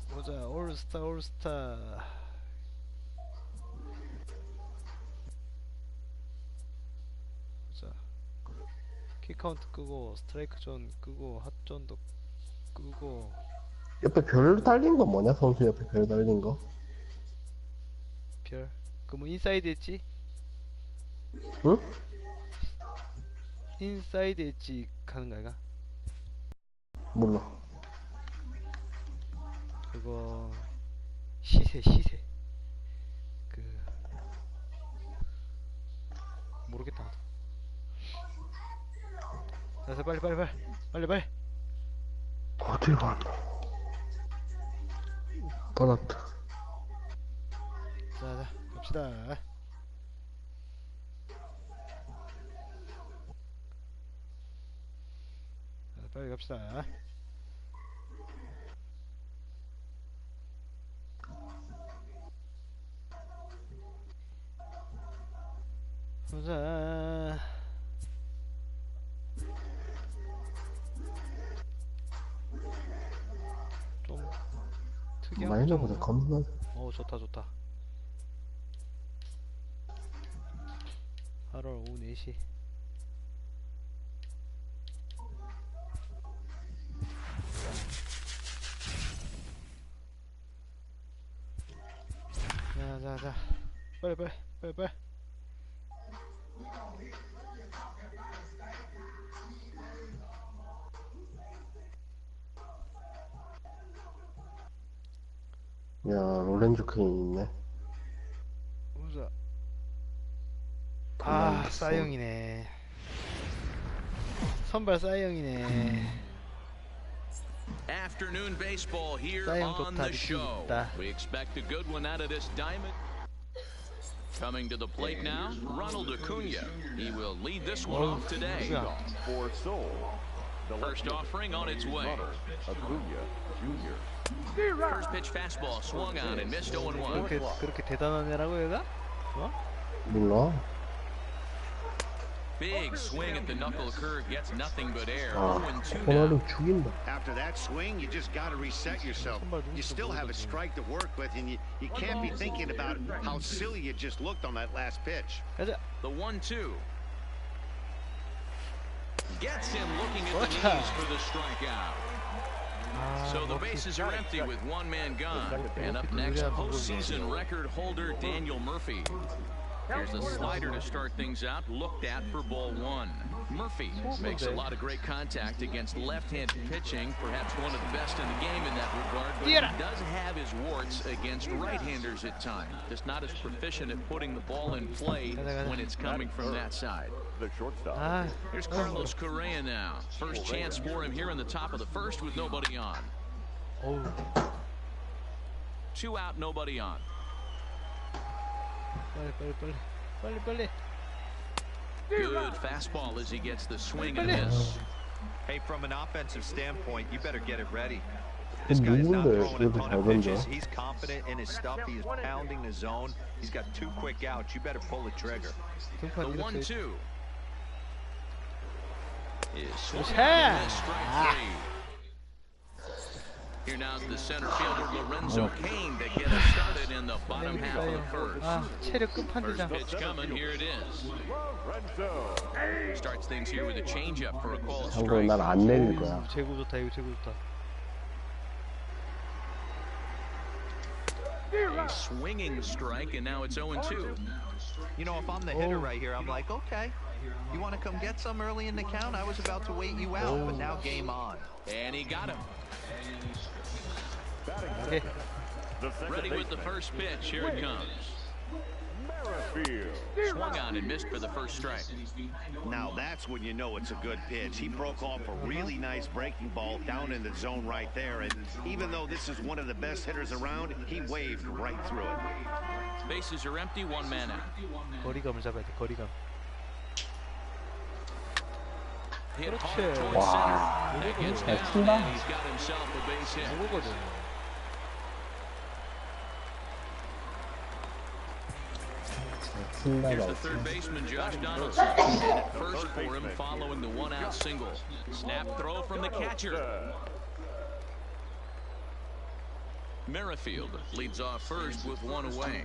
보자. 올스타. 보자. 킥카운트 끄고 스트라이크 존 끄고 핫존도 끄고. 옆에 별 달린 거 뭐냐? 선수 옆에 별 달린 거? 별. 그 뭐 인사이드 엣지? 응? 인사이드 엣지 하는 거 아이가? 몰라. 그거 시세 그 모르겠다 나도. 자서 빨리 어딜 갔나? 받았다. 자 갑시다. 자, 빨리 갑시다. 보자. 좀 특이한 마이너보다 점. 겁나. 좋다. 8월 오후 4시. 자. 빨리. 야, 로렌조 케인 있네. 보자. 아, 싸영이네. 선발 싸영이네. Afternoon baseball here 싸영 on 좋다. the show. 느낌 있다. We expect a good one out of this diamond. Coming to the plate now, Ronald Acuna. He will lead this one off today. For Seoul, the First offering on its way. Acuna Jr. First pitch fastball swung on and missed 0-1. 그렇게 대단한 애라고 얘가? 몰라. Big swing at the knuckle curve gets nothing but air. 아, 0-2 now. 호날두 죽인다. After that swing, you just got to reset yourself. You still have a strike to work with, and you can't be thinking about how silly you just looked on that last pitch. 가자. The 1-2. Gets him looking at the knees for the strikeout. So the bases are empty with one man gone. And up next, postseason record holder Daniel Murphy. Here's a slider to start things out, looked at for ball one. Murphy makes a lot of great contact against left-handed pitching, perhaps one of the best in the game in that regard, but he does have his warts against right-handers at times. Just not as proficient at putting the ball in play when it's coming from that side. The shortstop. Here's Carlos Correa now. First chance for him here in the top of the first with nobody on. Two out, nobody on. 빨리. Good fastball as he gets the swing and miss. Hey, from an offensive standpoint, you better get it ready. This guy is not 누군데 throwing a 그래도 ton 잘 of 던져? pitches. He's confident in his stuff. He is pounding the zone. He's got 2 quick outs. You better pull the trigger. The 1-2 is swung 샷! and missed, strike 3. Here now's the center fielder Lorenzo Cain to get us started in the bottom half of the first. 체력 First 끝판이다. pitch coming, here it is. Starts things here with a changeup for a call 한국은 strike. 난 안 내릴 거야. 제구 좋다. A swinging strike, and now it's 0-2. You know, if I'm the hitter right here, I'm like, okay, you want to come get some early in the count? I was about to wait you out, but now game on. And he got him. 오케이. Ready with the first pitch. Here it comes. Swung on and missed for the first strike. Now that's when you know it's a good pitch. He broke off a really nice breaking ball down in the zone right there, and even though this is one of the best hitters around, he waved right through it. Bases are empty, one man out. 거리감을 잡아야 돼. 거리감. Hit 그렇지. hard towards center. That gets 잘 down, 친다. and he's got himself a base hit. 이거거든. Here's the third baseman, Josh Donaldson. And at first for him following the one-out single. Snap throw from the catcher. Merrifield leads off first with one away.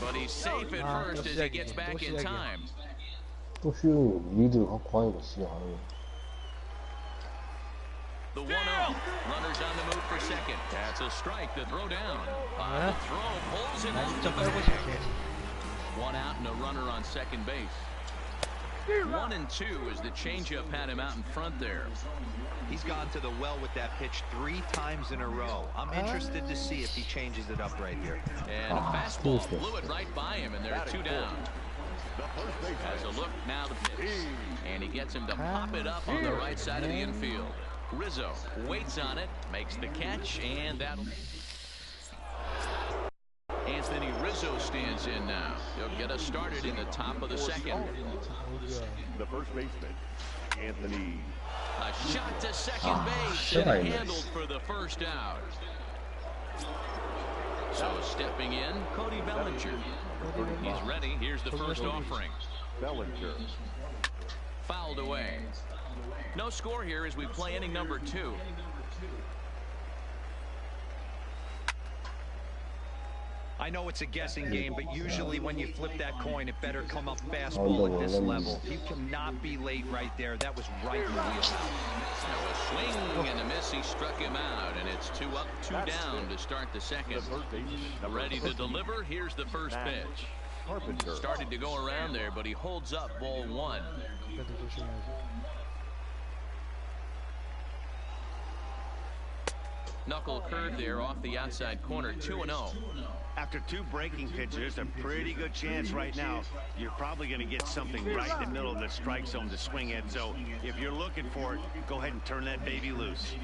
But he's safe at first as he gets back in time. 또 쉬운 리드를 갖고 하니까 시작하는 거. The 1-0. Runners on the move for second. That's a strike to throw down. The throw pulls him off the bag. One out and a runner on second base. 1-2 as the changeup had him out in front there. He's gone to the well with that pitch 3 times in a row. I'm interested to see if he changes it up right here. And a fastball blew it right by him, and there are 2 down. Has a look now the pitch. And he gets him to pop it up on the right side of the infield. Rizzo waits on it, makes the catch, and that'll... Anthony Rizzo stands in now. He'll get us started in the top of the second. The first baseman, Anthony. A shot to second base and handled for the first out. So stepping in, Cody Bellinger. He's ready. Here's the first offering. Bellinger. Fouled away. No score here as we play inning number 2. I know it's a guessing game, but usually when you flip that coin, it better come up fastball at this level. He cannot be late right there. That was right in the wheelhouse. A swing and a miss. He struck him out, and it's 2 up, 2 down to start the second. Ready to deliver. Here's the first pitch. Started to go around there, but he holds up ball 1. Knuckle curve there off the outside corner. 2-0. After 2 breaking pitches, a pretty good chance right now. You're probably going to get something right in the middle of the strike zone to swing at. So if you're looking for it, go ahead and turn that baby loose.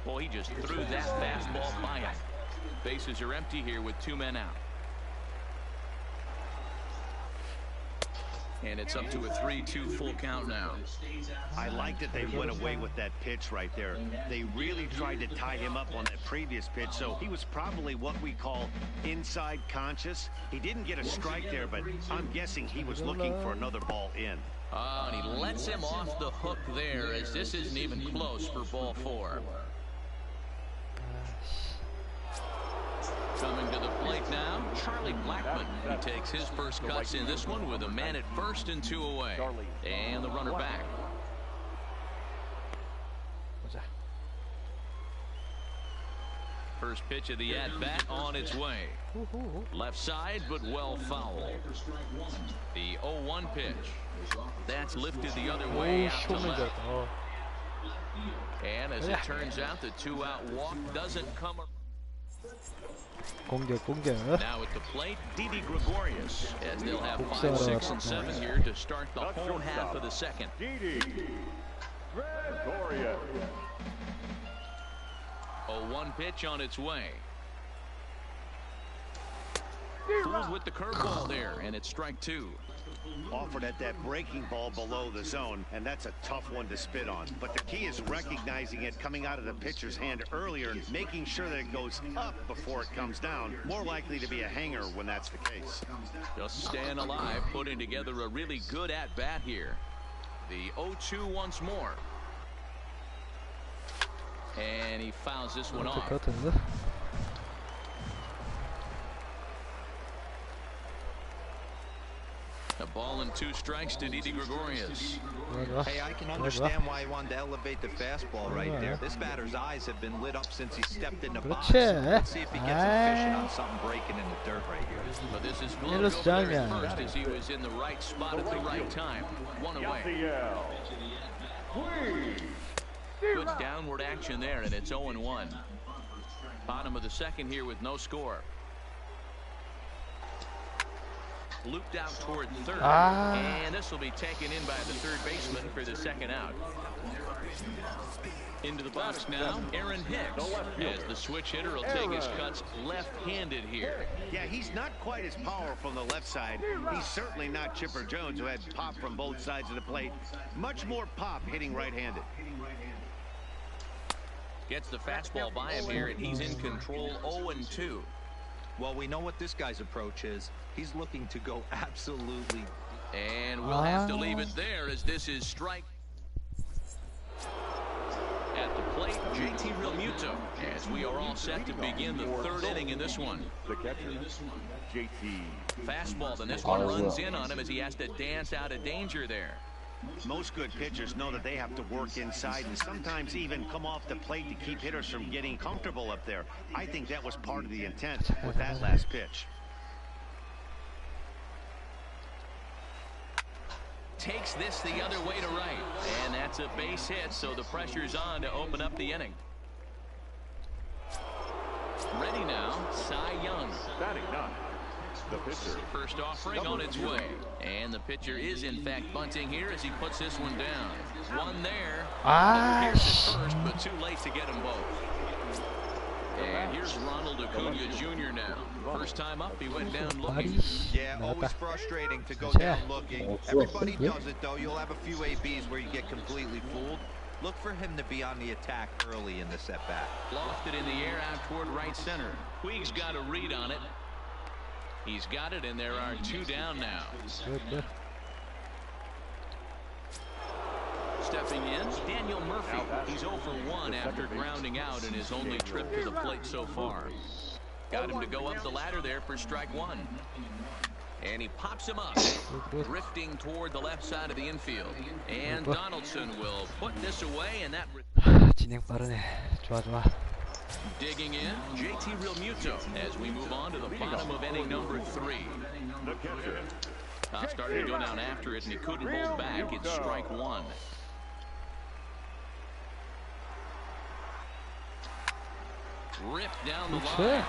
Well, he just threw that fastball by him. Bases are empty here with 2 men out. And it's up to a 3-2 full count now. I like that they went away with that pitch right there. They really tried to tie him up on that previous pitch, so he was probably what we call inside conscious. He didn't get a strike there, but I'm guessing he was looking for another ball in. And he lets him off the hook there as this isn't even close for ball 4. Coming to the plate now, Charlie Blackmon. He takes his first cuts in this one with a man at first and 2 away. And the runner back. First pitch of the at-bat on its way. Left side, but well fouled. The 0-1 pitch. That's lifted the other way out to left. And as it turns out, the 2-out walk doesn't come. Now at the plate, Didi Gregorius, as they'll have 5, 6, and 7 here to start the whole half of the second. Didi Gregorius. 0-1 pitch on its way. Fooled with the curveball there, and it's strike 2. Offered at that breaking ball below the zone, and that's a tough one to spit on. But the key is recognizing it coming out of the pitcher's hand earlier and making sure that it goes up before it comes down. More likely to be a hanger when that's the case. Just staying alive, putting together a really good at-bat here. The 0-2 once more. And he fouls this one off. A ball and 2 strikes to Didi Gregorius. Hey, I can understand why he wanted to elevate the fastball right there. This batter's eyes have been lit up since he stepped in the box. Let's see if he gets efficient on something breaking in the dirt right here. But this is Glover there at first as he was in the right spot at the right time. 1 away. Good downward action there, and it's 0-1. Bottom of the second here with no score. Looped out toward third, and this will be taken in by the third baseman for the second out. Into the box now, Aaron Hicks, as the switch hitter will take his cuts left-handed here. Yeah, he's not quite as powerful on the left side. He's certainly not Chipper Jones, who had pop from both sides of the plate. Much more pop hitting right-handed. Gets the fastball by him here, and he's in control. 0-2. Well, we know what this guy's approach is. He's looking to go absolutely. And we'll have to leave it there as this is strike. At the plate, JT Realmuto, as we are all set to begin the third inning in this one. The catcher, JT. Fastball, and this one runs in on him as he has to dance out of danger there. Most good pitchers know that they have to work inside and sometimes even come off the plate to keep hitters from getting comfortable up there. I think that was part of the intent with that last pitch. Takes this the other way to right, and that's a base hit, so the pressure's on to open up the inning. Ready now, Cy Young. Batting 9. The pitcher. First offering on its way, and the pitcher is in fact bunting here as he puts this one down. One there. Here's at first, but too late to get them both. And here's Ronald Acuna Jr. now. First time up, he went down looking. Yeah, always frustrating to go down looking. Everybody does it, though. You'll have a few ABs where you get completely fooled. Look for him to be on the attack early in the setback. Lofted in the air out toward right center. Puig's got a read on it. He's got it, and there are 2 down now. Stepping in, Daniel Murphy. He's 0 for 1 after grounding out in his only trip to the plate so far. Got him to go up the ladder there for strike 1. And he pops him up, drifting toward the left side of the infield. And Donaldson will put this away, and that... 진행 빠르네. 좋아, 좋아. Digging in, JT Realmuto as we move on to the bottom of inning number 3. The catcher. Top started to go down after it, and he couldn't hold back. It's strike 1. Ripped down the line,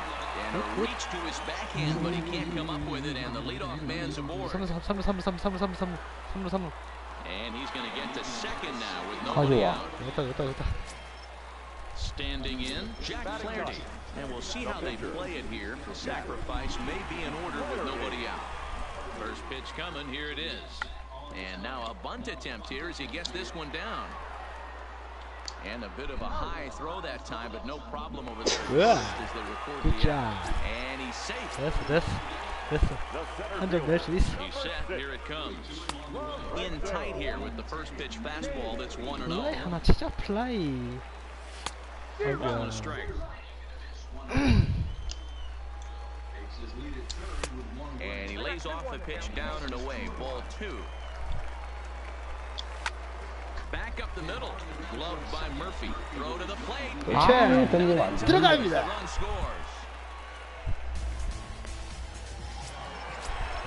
and a reach to his backhand, but he can't come up with it, and the leadoff man's aboard. And he's going to get to second now with nobody out. Standing in, Jack Flaherty. And we'll see how they play it here. The sacrifice may be in order with nobody out. First pitch coming, here it is. And now a bunt attempt here as he gets this one down. And a bit of a high throw that time, but no problem over there. Yeah. As they record Good the job. And he's safe. 됐어. 한점 낼 수 있어. He's set. Here it comes. In tight here with the first pitch fastball. That's 1-0. 플라이 하나 치자, 플라이. Ball and a strike. And he lays off the pitch down and away. Ball 2. Back up the middle. Gloved by Murphy. Throw to the plate. 들어갑니다. Run scores.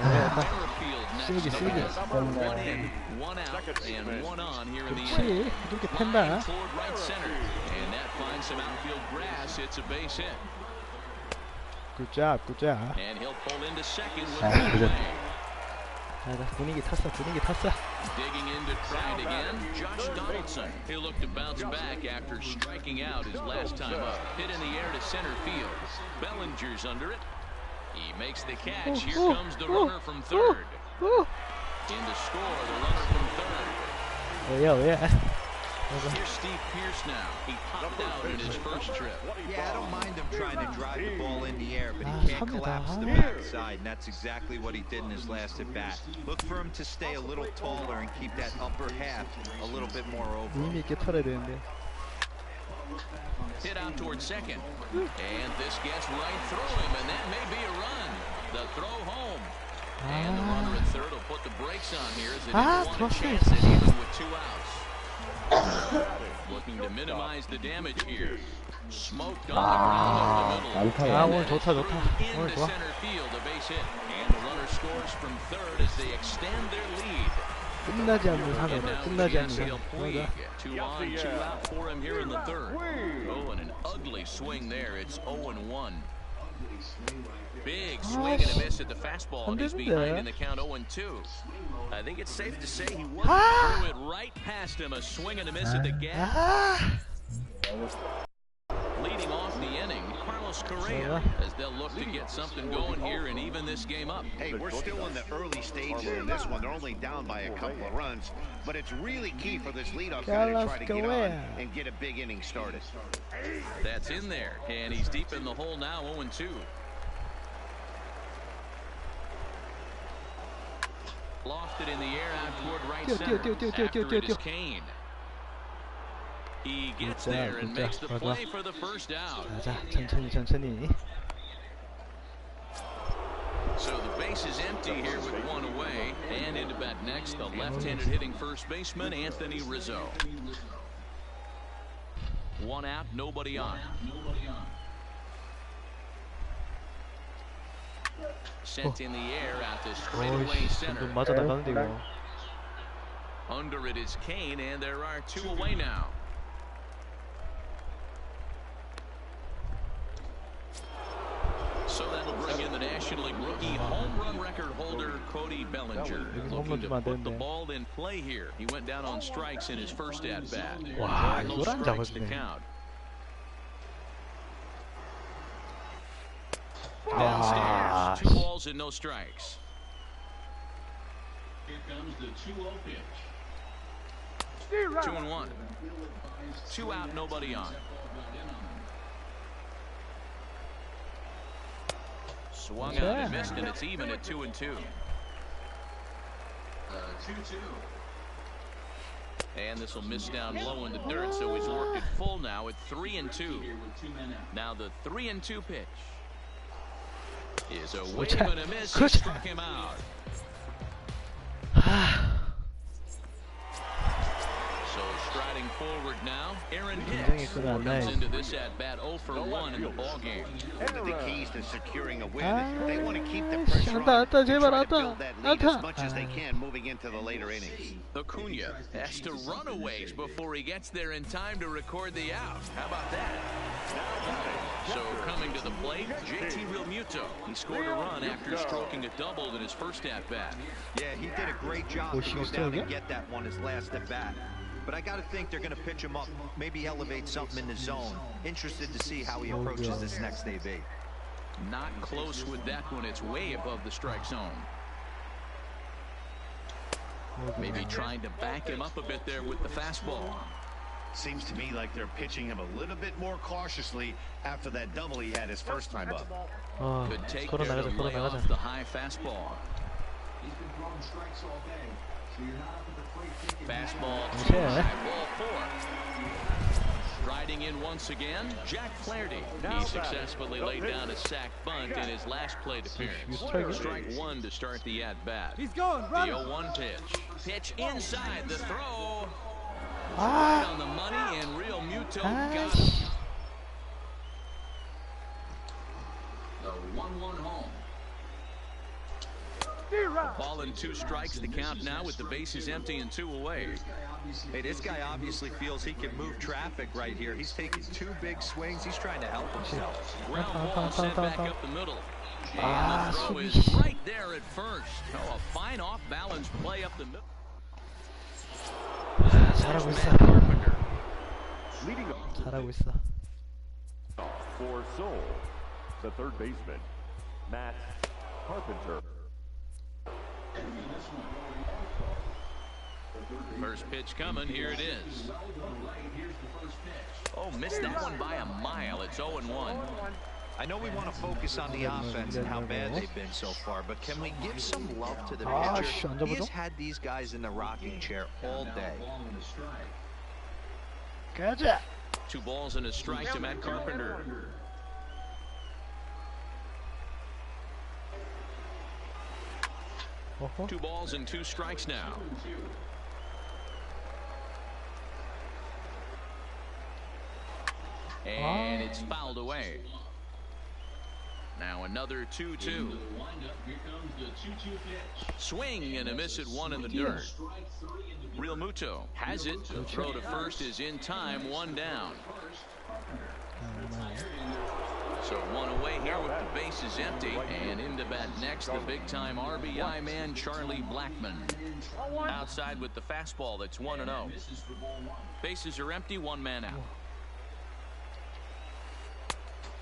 Merrifield next. One in, one out, and one on here in the inning. 이렇게 Line 팬다. toward right center, and that finds some outfield grass. It's a base hit, 굿잡. and he'll pull into second with 아, one 그래. away. 분위기 탔어. Digging in to try it again, Josh Donaldson. He looked to bounce back after striking out his last time up. Hit in the air to center field. Bellinger's under it. He makes the catch. Here comes the runner from third. In to score, the runner from third. 왜야? Here's Steve Pearce now. He popped out in his first trip. Yeah, I don't mind him trying to drive the ball in the air, but Ah, he can't something collapse the about- backside, and that's exactly what he did in his last at bat. Look for him to stay a little taller and keep that upper half a little bit more over. 의미 있게 털어야 되는데. Hit out towards second. And this gets right through him, and that may be a run. The throw home. And the runner at third will put the brakes on here as they didn't want a chance at even with 2 outs. Looking to minimize the damage here. Smoked on the ground over the middle. 아, 오늘 좋다. 오늘 Into 좋아. center field, a base hit. And the runner scores from third as they extend their lead. 끝나지 않는 And 상황. now 끝나지 않는 Yasiel 상황. Puig. 2 on, 2 out for him here in the third. Oh, and an ugly swing there. It's 0-1. Big swing and a miss at the fastball, and he's behind in the count 0-2. I think it's safe to say he threw it right past him. A swing and a miss at the gap. Leading off the inning, Carlos Correa, as they'll look to get something going here and even this game up. Hey, we're still in the early stages in this one. They're only down by a couple of runs, but it's really key for this leadoff guy to try to get on and get a big inning started. That's in there, and he's deep in the hole now, 0-2. it in the air out toward right Tiêu, center. tiêu, tiêu, tiêu, tiêu, After it tiêu, is Kane. He gets Good job, there and good makes the job. play for the first out. 자, 천천히, 천천히. So the base is empty here with one away. And into bat next, the left-handed hitting first baseman, Anthony Rizzo. One out, nobody on. Sent in the air out to straightaway 어이씨, center. 좀 맞아 나가는데 이거. Under it is Kane, and there are two away now. So that'll bring in the National League rookie home run record holder Cody Bellinger, looking to put the ball in play here. He went down on strikes in his first at bat. 와, No 이걸 안 strikes to 잡아주네. count. 아, Downstairs, two balls and no strikes. Here comes the 2-0 pitch. 2-1. Two out, nobody on. Swung out and missed, and it's even at 2-2. 2-2. And this will miss down low in the dirt, so he's worked it full now at 3-2. Now the 3-2 pitch is a wave and a miss. He struck him out. So striding forward now, Aaron Hicks comes into this at bat 0 for 1 in the ball game. One of the keys to securing a win is they want to keep the 아, pressure on 안타, and 제발 try to 안타, build that lead as much as they 안타. can moving into the later innings. Acuna has to run a ways before he gets there in time to record the out. How about that? So coming to the plate, JT Realmuto. He scored a run after stroking a double in his first at bat. Yeah, he did a great job to go down and get that one his last at bat. But I got to think they're going to pitch him up, maybe elevate something in the zone. Interested to see how he approaches this next AB. Not close with that one. It's way above the strike zone. Maybe trying to back him up a bit there with the fastball. Seems to me like they're pitching him a little bit more cautiously after that double he had his first time up. 어, Could take 걸어 there to 나가자, 걸어 lay off 나가자. the high fastball. He's been throwing strikes all day, so you're not up at the plate thinking. Fastball Okay. 2 high, ball 4. Riding in once again, Jack Flaherty. He successfully laid down a sac bunt in his last plate appearance. Strike 1 to start the at-bat. He's going, the 0-1 pitch. Pitch inside the throw. Right on the money, and Realmuto got it. The 1-1 home. Ball and 2 strikes, the count now with the bases empty and 2 away. Hey, this guy obviously feels he can move traffic right here. He's taking 2 big swings. He's trying to help himself. Ground ball sent back up the middle. And the throw is right there at first. Oh, a fine off-balance play up the middle. 잘하고 있어. Leading off 잘하고 있어. for Seoul, the third baseman, Matt Carpenter. First pitch coming, here it is. Oh, missed that one by a mile. It's 0-1. I know we want to focus on the offense and how bad they've been so far, but can we give some love to the pitcher? He has had these guys in the rocking chair all day. 가자. 2 balls and a strike to Matt Carpenter. 어허. 2 balls and 2 strikes now. And it's fouled away. Now another 2-2. Swing and a miss at 1 in the dirt. Realmuto has it. The throw to first is in time, 1 down. So 1 away here with the bases empty, and into bat next, the big-time RBI man, Charlie Blackmon. Outside with the fastball, that's 1-0. Bases are empty, 1 man out.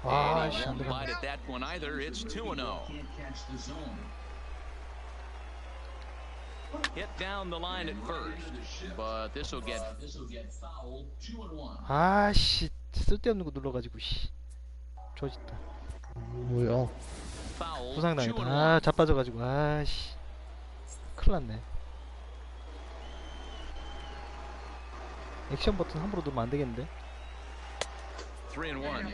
And he won't bite at that one either. It's 2-0. Hit down the line at first, but this will get fouled. 2-1. 아씨, 쓸데없는 거 눌러가지고 씨. 조졌다. 뭐야? 부상당했다. 아, 자빠져가지고 아씨. 큰일 났네. 액션 버튼 함부로 누르면 안 되겠는데? 3-1.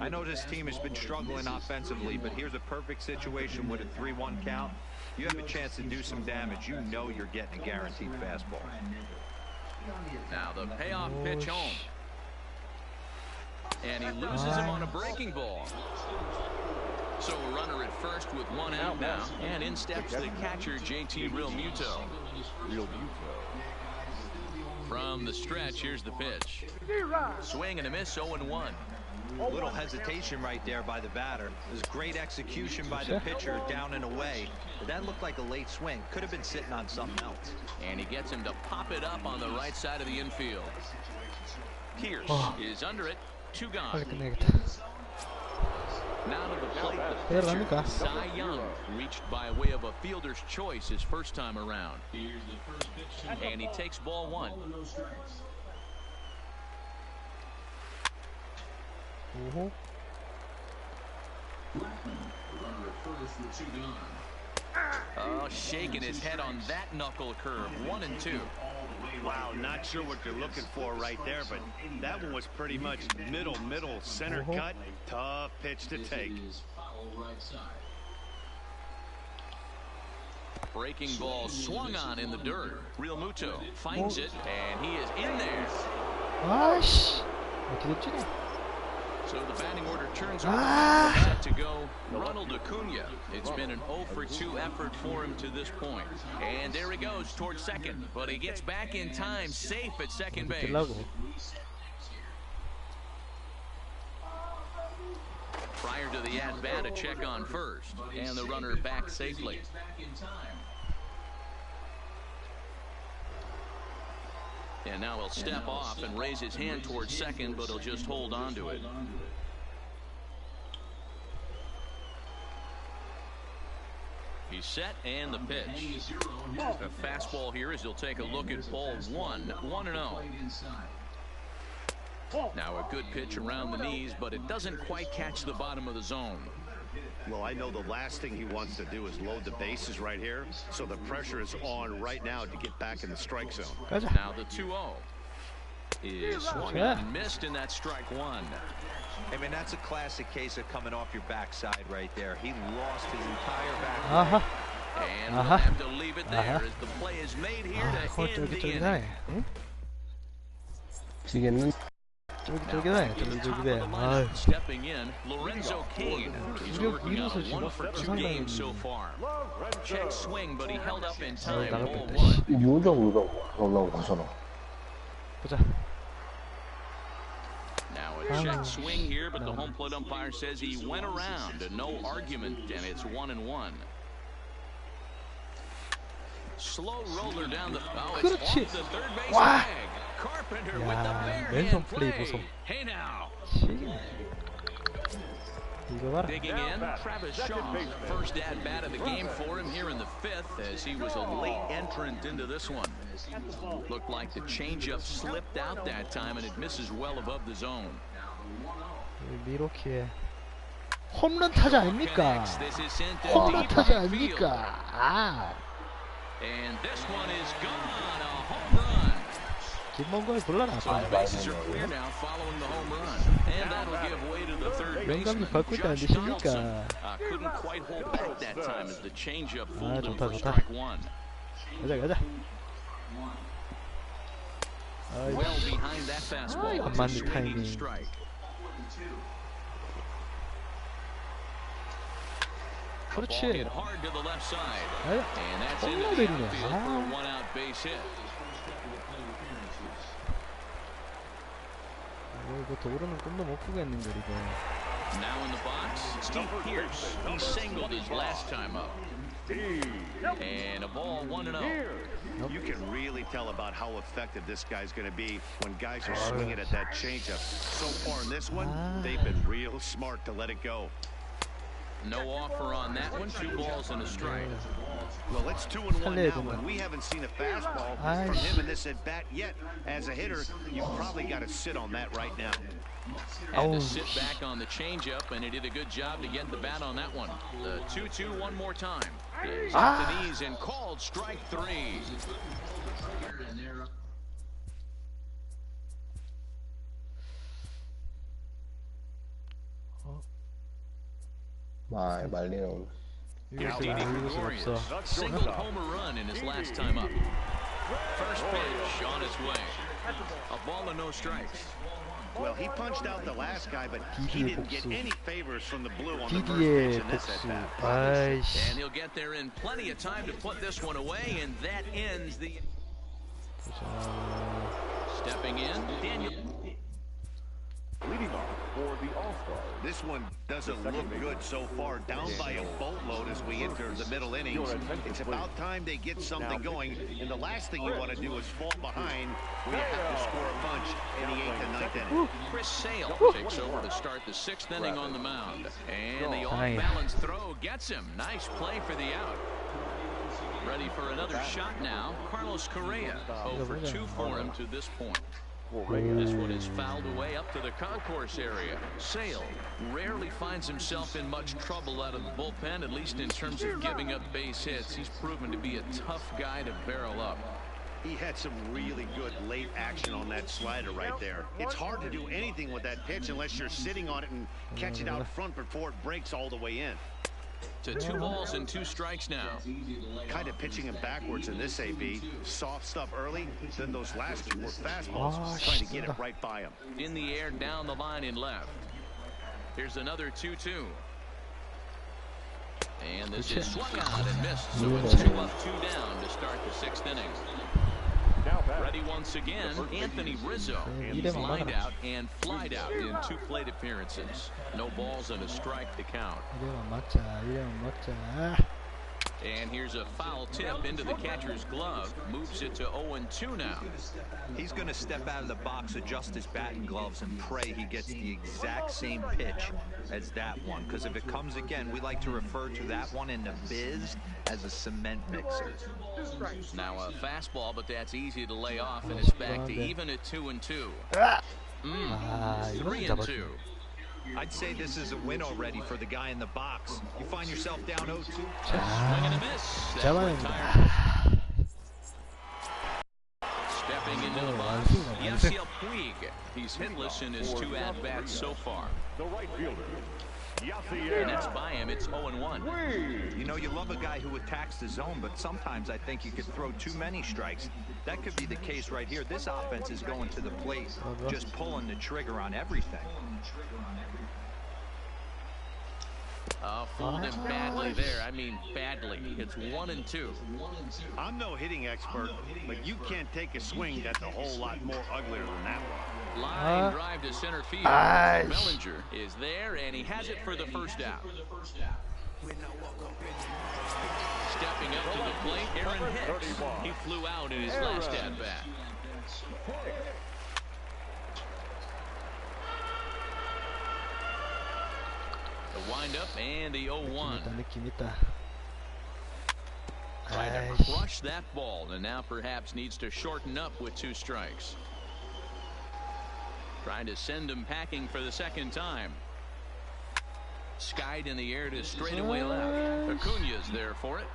I know this team has been struggling offensively, but here's a perfect situation with a 3-1 count. You have a chance to do some damage. You know you're getting a guaranteed fastball. Now the payoff pitch home. And he loses him on a breaking ball. So a runner at first with one out now. And in steps the catcher, JT Realmuto. From the stretch, here's the pitch. Swing and a miss, 0-1. A little hesitation right there by the batter. There's great execution by the pitcher down and away. But that looked like a late swing. Could have been sitting on something else. And he gets him to pop it up on the right side of the infield. Pierce is under it. 2 gone. 빨리 끝내야겠다. Now to the plate, the 내려갑니까? pitcher, Cy Young, reached by way of a fielder's choice his first time around. And he takes ball 1. 오호. Oh, shaking his head on that knuckle curve. 1-2. Wow, not sure what you're looking for right there, but that one was pretty much middle, center cut. Tough pitch to take. Breaking ball swung on in the dirt. Realmuto finds it, and he is in there. 아씨. 어떻게 됐지? So the batting order turns over. Set to go, Ronald Acuna. It's been an 0-for-2 effort for him to this point. And there he goes towards second, but he gets back in time, safe at second base. Prior to the at-bat, a check on first, and the runner back safely. And now he'll step off and raise his hand towards second, but he'll just hold on to it. He's set, and the pitch. A fastball here as he'll take a look at ball 1, 1-0. Now a good pitch around the knees, but it doesn't quite catch the bottom of the zone. Well, I know the last thing he wants to do is load the bases right here, so the pressure is on right now to get back in the strike zone. Now the 2-0 is swung on and missed, and that's strike 1. I mean, that's a classic case of coming off your backside right there. He lost his entire back. And we'll have to leave it there as the play is made here to end the inning. 응? 지겠는 쫄깃쫄깃하네. 쫄깃쫄깃해. Stepping in, Lorenzo Cain. He's working on a 1-for-2 game so far. Check swing, but he held up in time. Ball 1. 유정우정 올라오고 가잖아. 보자. Now a check swing here, but the home plate umpire says he went around. No argument, and it's 1-1. Slow roller down the it's off the third base bag. Carpenter with the bare-hand play. Hey now. Digging in, Travis Shaw. First at-bat of the game for him here in the 5th as he was a late entrant into this one. Looked like the changeup slipped out that time, and it misses well above the zone. 미로키의 홈런 타자 아닙니까? 홈런 타자 아닙니까? 아. And this one is gone, a home run. 김mon걸 불러라. So the bases are clear now following the home run. And that'll give way to the third baseman, Josh Donaldson. Couldn't quite hold back that time as the changeup fooled him for strike 1. 가자. Well behind that fastball. 안 맞는 Swinging 타이밍. strike. 그렇지. Hit hard to the left side. 아유, And that's into the 홈런이네. outfield for a one-out base hit. 이거 도루는 꿈도 못 꾸겠는데 이거. Now in the box, Steve Pierce. He singled his last time up. And a ball 1-0. You can really tell about how effective this guy's going to be when guys are swinging at that changeup. So far in this one, they've been real smart to let it go. No offer on that one. 2 balls and a strike. Well, it's 2-1 now, and we haven't seen a fastball from him in this at-bat yet. As a hitter, you've probably got to sit on that right now. Had to sit back on the changeup, and he did a good job to get the bat on that one. The 2-2 one more time. Is at the knees and called strike 3. 말리는. 이것은 없어. Single homer run in his last time up. First pitch on its way. A ball and no strikes. Well, he punched out the last guy, but he DD의 didn't get 복수. any favors from the blue on the first pitch DD의 in this 복수. at-bat. 아이씨. And he'll get there in plenty of time to put this one away, and that ends the... 보자. Stepping in, Daniel. Leading off for the All-Star. This one doesn't look good so far. Down by a boatload as we enter the middle innings. It's about time they get something going. And the last thing you want to do is fall behind when you have to score a bunch in the 8th and 9th inning. Chris Sale takes over to start the 6th inning on the mound. And the off-balance throw gets him. Nice play for the out. Ready for another shot now. Carlos Correa, 0 for 2 for him to this point. This one is fouled away up to the concourse area. Sale rarely finds himself in much trouble out of the bullpen, at least in terms of giving up base hits. He's proven to be a tough guy to barrel up. He had some really good late action on that slider right there. It's hard to do anything with that pitch unless you're sitting on it and catch it out front before it breaks all the way in. To 2 balls and 2 strikes now. Kind of pitching him backwards in this AB. Soft stuff early, then those last 2 were fastballs, trying to get it right by him. In the air, down the line in left. Here's another 2-2. And this is swung out and missed, so it's 2 up, 2 down to start the 6th inning. Ready once again, Anthony Rizzo. He's lined out and flied out in 2 plate appearances. No balls and a strike to count. 이래만 막자. 이래만 막자. And here's a foul tip into the catcher's glove. Moves it to 0-2 now. He's going to step out of the box, adjust his batting gloves, and pray he gets the exact same pitch as that one. Because if it comes again, we like to refer to that one in the biz as a cement mixer. Now a fastball, but that's easy to lay off, and it's back to even at 2-2. 3-2. I'd say this is a win already for the guy in the box. You find yourself down 0-2. Swing and a miss. That's 잡아낸다. retired. Stepping into the box, Yasiel Puig. He's hitless in his 2 at-bats so far. The right fielder, And Yasiel that's by him. It's 0-1. Puig. You know, you love a guy who attacks the zone, but sometimes I think you could throw too many strikes. That could be the case right here. This offense is going to the plate, just pulling the trigger on everything. Fooled him badly there. I mean badly. It's 1-2. I'm no hitting expert, but you can't take a swing that's a whole lot more uglier than that one. Line drive to center field. Aish. Bellinger is there, and he has it for the first out. Stepping up to the plate, Aaron Hicks. He flew out in his last at-bat. The windup and the 0-1. 느낌 있다. Trying to 아이씨. crush that ball, and now perhaps needs to shorten up with 2 strikes. Trying to send him packing for the 2nd time. Skied in the air to straightaway left. Acuna's there for it,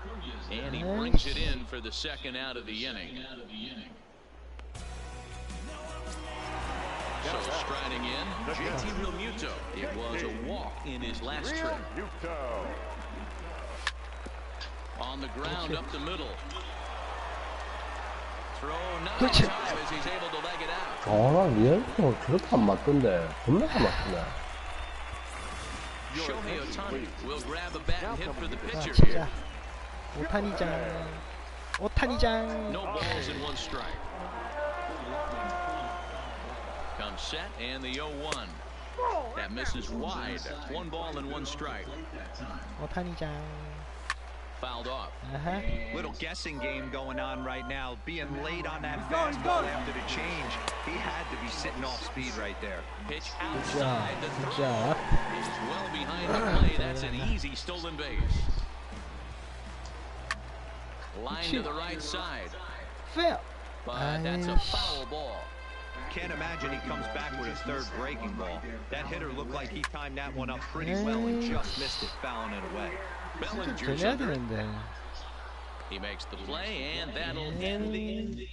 and he brings it in for the 2nd out of the inning. So striding in, JT Realmuto. It was a walk in his last trip. On the ground up the middle. Throw not in time as he's able to leg it out. 나 리얼로 저렇게 안 맞던데. 겁나 안 맞던데. Shohei Ohtani will grab a bat and hit for the 아, pitcher 진짜. here. 오타니장. 오타니장. No balls and 1 strike. Comes set and the 0-1. That misses wide. 1 ball and 1 strike. 오타니장. Fouled off. Little guessing game going on right now. Being late on that fastball after the change. He had to be sitting off speed right there. Pitch outside the throw. 자. Is well behind the play. That's an easy stolen base. Line to the right side. fair. But that's a foul ball. Can't imagine he comes back with his 3rd breaking ball. That hitter looked like he timed that one up pretty well and just missed it, fouling it away. Bellinger's 돼야 under it. 되는데. He makes the play, and that'll end the inning.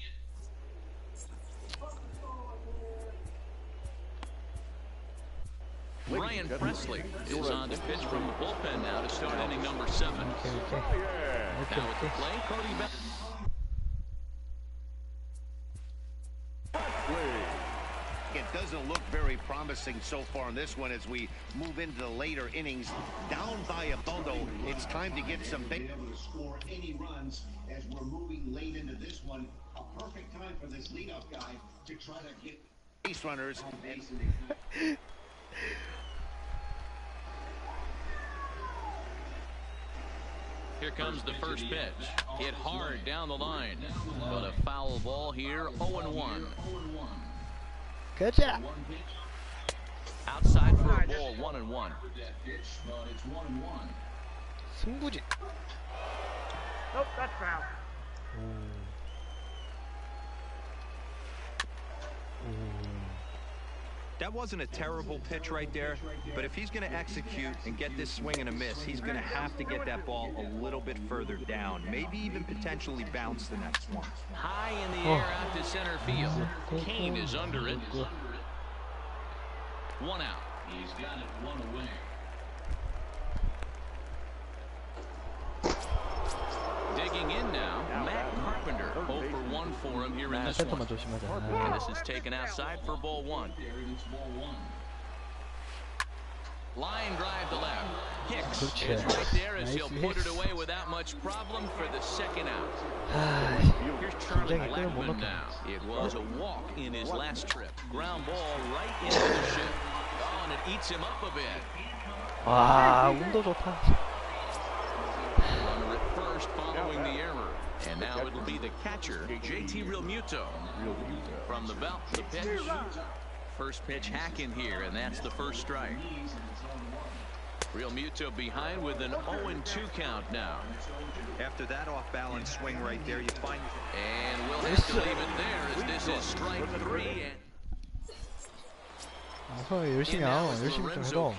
Ryan Presley is on the pitch from the bullpen now to start inning number 7. 오케이. Now at the plate, Cody Bellinger. It doesn't look very promising so far in this one as we move into the later innings. Down by a bundle, it's time to get some big. Able to score any runs as we're moving late into this one. A perfect time for this leadoff guy to try to get base runners. on base and Here comes the first pitch. Hit hard down the line. But a foul ball here, 0-1. 가자. Outside for a ball, 1-1. 승부지. Nope, that's foul. That wasn't a terrible pitch right there, but if he's going to execute and get this swing and a miss, he's going to have to get that ball a little bit further down, maybe even potentially bounce the next one. High in the air out to center field. Kane is under it. 1 out. He's got it 1 away. Digging in now, Matt Carpenter. 0 for 1 for him here in this one. 센터만 조심하자. And this is taken outside for ball 1. Line drive to left. Hicks is right there as he'll put it away without much problem for the second out. Here's Charlie Blackmon now. It was a walk in his last trip. Ground ball right into the ship. Oh, and it eats him up a bit. 와, 운도 좋다. Runner at first following the error. And now it'll be the catcher, JT Realmuto. From the belt, the pitch. First pitch hack in here, and that's the first strike. Realmuto behind with an 0-2 count now. After that off-balance swing right there, you find... And we'll have to leave it there as this is strike 3. 서로 열심히 하고 열심히 좀 해도.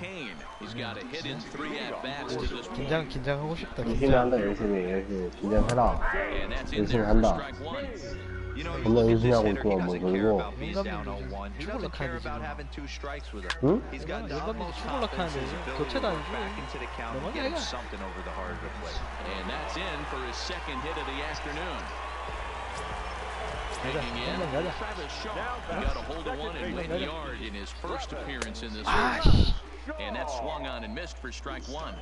He's got a hit in 3 at-bats to this point. 긴장하고 싶다. 열심히 한다, 열심히 긴장해라. And that's in 열심히 there for 한다. strike 1. You know, 겁나 you 열심히 look 하고 at this 있구만, hitter, 뭐 he doesn't care 그리고. about being down 0-1. He doesn't care about having 2 strikes with him. 응? He's got the 이건 utmost 축구를 confidence in his 하는데 ability to 교체도 안 work 주고. back into the count and get him something over the heart of the plate. And that's in for his second hit of the afternoon. Taking in, 가자. Travis Shaw got a hold of one and laid the yard in his first appearance in this 아, race. And that swung on and missed for strike 1.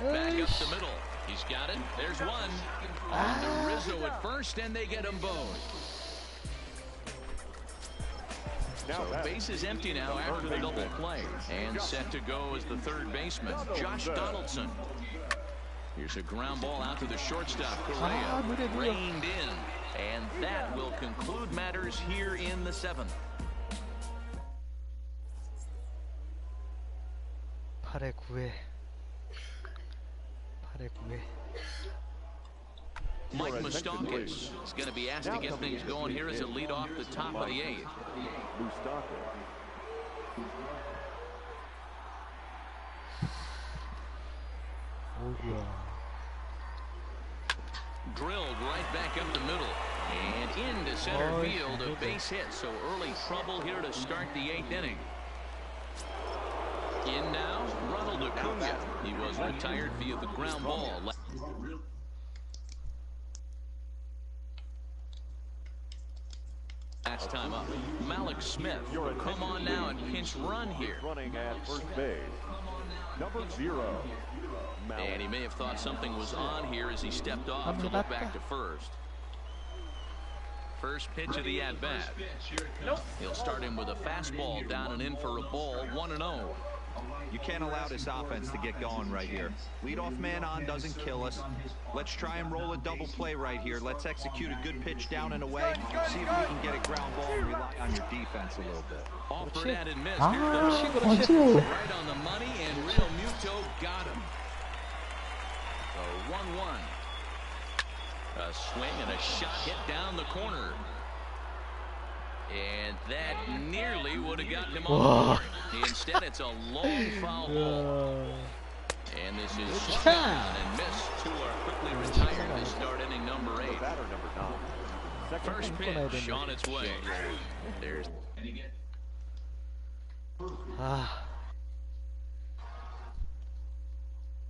Back up the middle. He's got it. There's one. On to Rizzo at first, and they get them both. So base is empty now after the double play. And set to go as the third baseman, Josh Donaldson. Here's a ground ball out to the shortstop, Correa. Reined in. And that will conclude matters here in the 7th. 8회 9회. 8회 9회. Mike Moustakas is going to be asked to get things going here as a lead off the top of the 8th. 오구야. Drilled right back up the middle and into center field, a base hit. So early trouble here to start the 8th inning. In now, Ronald Acuna. He was retired via the ground ball. Last time up, Malik Smith will come on now and pinch run here. Running at first base, number 0. And he may have thought something was on here as he stepped off to look back to first. First pitch of the at-bat. He'll start him with a fastball down and in for a ball, 1-0. You can't allow this offense to get going right here. Leadoff man on doesn't kill us. Let's try and roll a double play right here. Let's execute a good pitch down and away. See if we can get a ground ball and rely on your defense a little bit. Offered and missed. 아, Here's the 그렇지. right on the money, and Realmuto got him. So 1-1. A swing and a shot hit down the corner. And that nearly would have gotten him on. Instead, it's a long foul ball. And this is swung on and missed. Two are quickly retired to start inning number 8. First pitch on its way. There's 아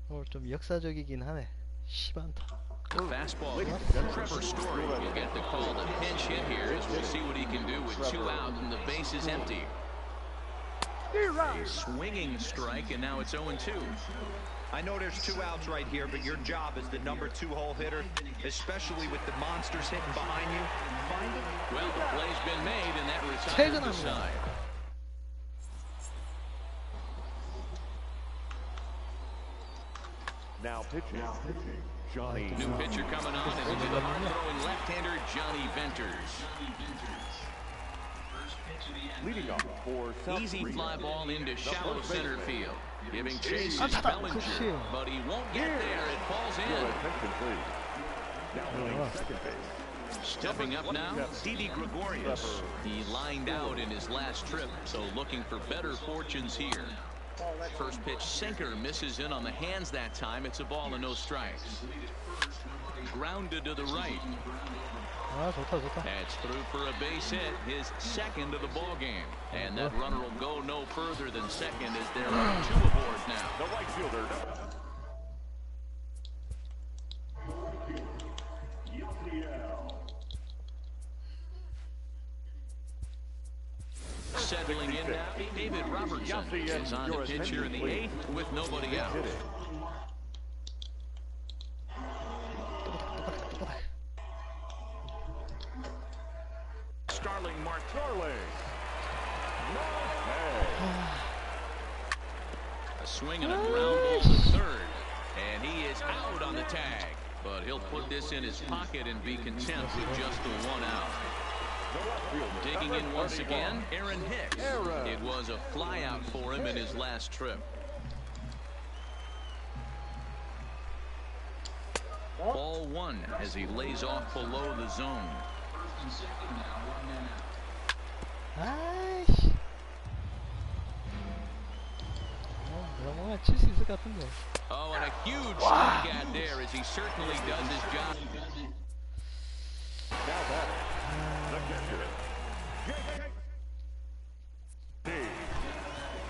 오늘 좀 역사적이긴 하네. 10안타. The fastball. Trevor Story will get the call to pinch hit here as we'll see what he can do with 2 out and the base is empty. A swinging strike, and now it's 0-2. I know there's 2 outs right here, but your job as the number 2 hole hitter, especially with the monsters hitting behind you, find it. Well, the play's been made, and that retires the side. Now pitching. Johnny. New pitcher coming on, and into the hard-throwing left-hander, Johnny Venters. Leading off for South Easy Korea. fly ball into shallow center field. Giving chase is 안타다. Bellinger, 그렇지. but he won't get there. It falls Your in. attention, please. Now playing second base. Stepping up now, Didi Gregorius. he lined out in his last trip, so looking for better fortunes here. First pitch sinker misses in on the hands that time. It's a ball and no strikes. Grounded to the right. 아 좋다 좋다. That's through for a base hit, his second of the ball game. And that runner will go no further than second as there are 2 aboard now. The right fielder. Settling in now, David Robertson is on the pitch here in the 8th with nobody out. Starling Marte. Starling. A swing and a ground ball to third. And he is out on the tag. But he'll put this in his pocket and be content with just the 1 out. Digging in once again, Aaron Hicks. It was a fly out for him in his last trip. Ball 1 as he lays off below the zone. 아이씨. 뭔가 칠 수 있을 것 같은데. Oh, and a huge strikeout there as he certainly does his job. Now batting. The catcher.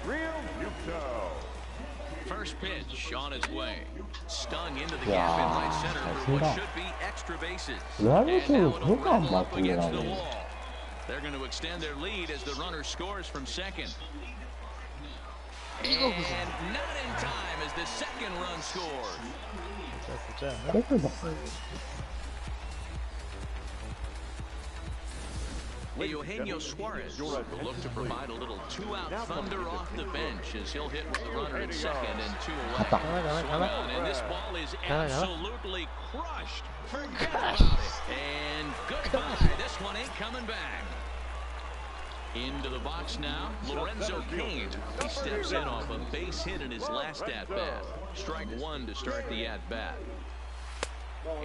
Real Muto. First pitch on its way. Stung into the gap in right center for what should be extra bases. And now it'll roll up against the wall. They're going to extend their lead as the runner scores from second. And not in time as the second run scores. Eugenio Suarez will look to provide a little 2-out thunder off the bench as he'll hit with the runner at second and 2 away. Swung on, and this ball is absolutely crushed. Forget about it. And goodbye. This one ain't coming back. Into the box now, Lorenzo Cain. He steps in off a base hit in his last at-bat. Strike 1 to start the at-bat.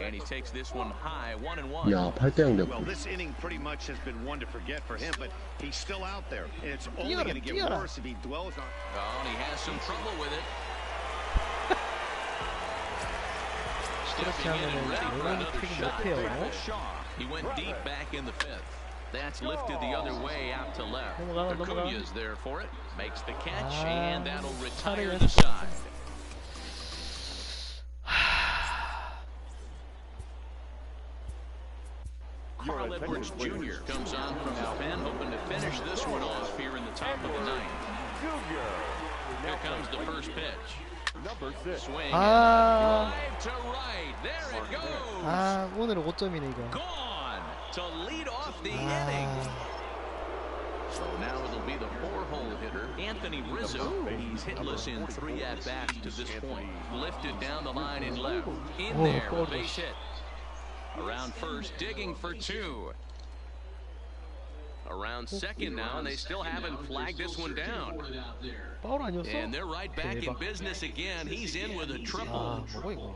And he takes this one high, 1-1. 야, 8대0 Well, 됐고. this inning pretty much has been one to forget for him, but he's still out there, and it's only going to get worse if he dwells on. Oh, and he has some trouble with it. Stepping in and ready for another shot. Michael Shaw. He went deep back in the 5th. That's lifted the other way out to left. Acuña's there for it. Makes the catch, and that'll retire the side. Carl Edwards Jr. comes on from the pen, hoping to finish this one off here in the top of the 9th. Here comes the first pitch. Number 6. Swing 아, and drive to right. There it goes. 아 오늘은 5점이네 이거. Gone to lead off the inning. So now it'll be the 4-hole hitter, Anthony Rizzo. He's hitless in 3 at-bats to this point. Lifted down the line in left. In there, a base hit. Around first, digging for 2. Around second now, and they still haven't flagged this one down. 파울 아니었어? And they're right back in business again. He's in with a triple. 아, 뭐고 이거?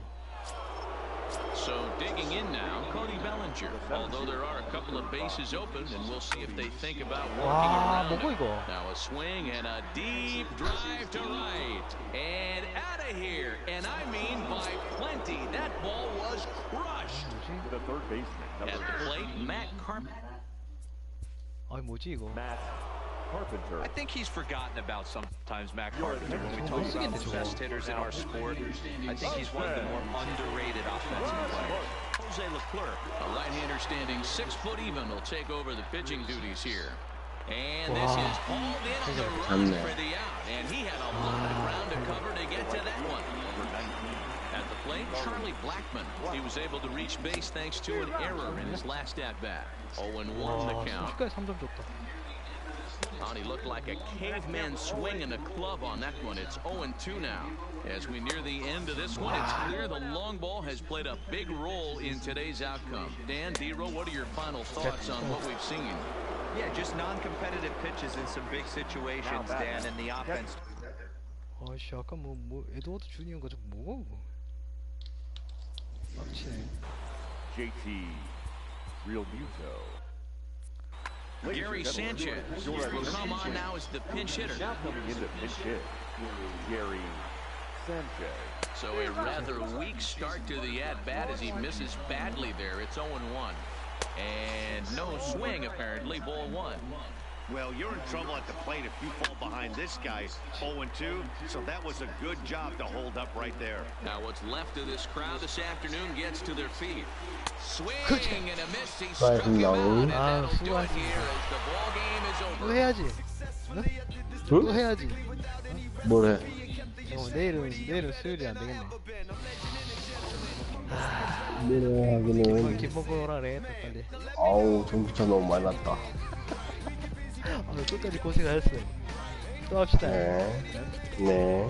So digging in now, Cody Bellinger. Although there are a couple of bases open, and we'll see if they think about working 와, around 뭐고 it. 이거? Now a swing and a deep drive to right. And out of here. And I mean by plenty. That ball was crushed. The third baseman. At the plate, Matt Carpenter. 아이 뭐지 이거? Matt Carpenter. I think he's forgotten about sometimes Matt Carpenter when we talk about the best hitters in our sport. I think he's one of the more underrated offensive players. Jose Leclerc, a right-hander standing 6 foot even, will take over the pitching duties here. And this is hauled in on the run for the out. And he had a lot of ground to cover to get to that one. At the plate, Charlie Blackmon. He was able to reach base thanks to an error in his last at-bat. 0-1 the count. 순식간에 3점 줬다. And he looked like a caveman swinging a club on that one. It's 0-2 now. As we near the end of this one, it's clear the long ball has played a big role in today's outcome. Dan, D-Row, what are your final thoughts on what we've seen? Yeah, just non-competitive pitches in some big situations, Dan, and the offense. 아씨 아까 뭐 에드워드 주니어가 좀 뭐가 그거. 빡치네. JT Real Muto. Gary Sanchez will come on now as the pinch hitter. Now coming in to pinch hit, Gary Sanchez. So a rather weak start to the at-bat as he misses badly there. It's 0-1. And no swing, apparently. Ball 1. Well, you're in trouble at the plate if you fall behind this guy. 0-2, so that was a good job to hold up right there. Now what's left of this crowd this afternoon gets to their feet. Swing and a miss. He struck him out, and that'll do it here as the ball game is 또 over. 해야지. 응? 또 해야지. 뭘 해? 내일은 수요일이 안 되겠네. 내려 하기는. 김 먹고 오라 그래. 또 빨리. 아우 전기차 너무 많이 났다. 아, 끝까지 고생하셨어요. 또 합시다. 네. 네.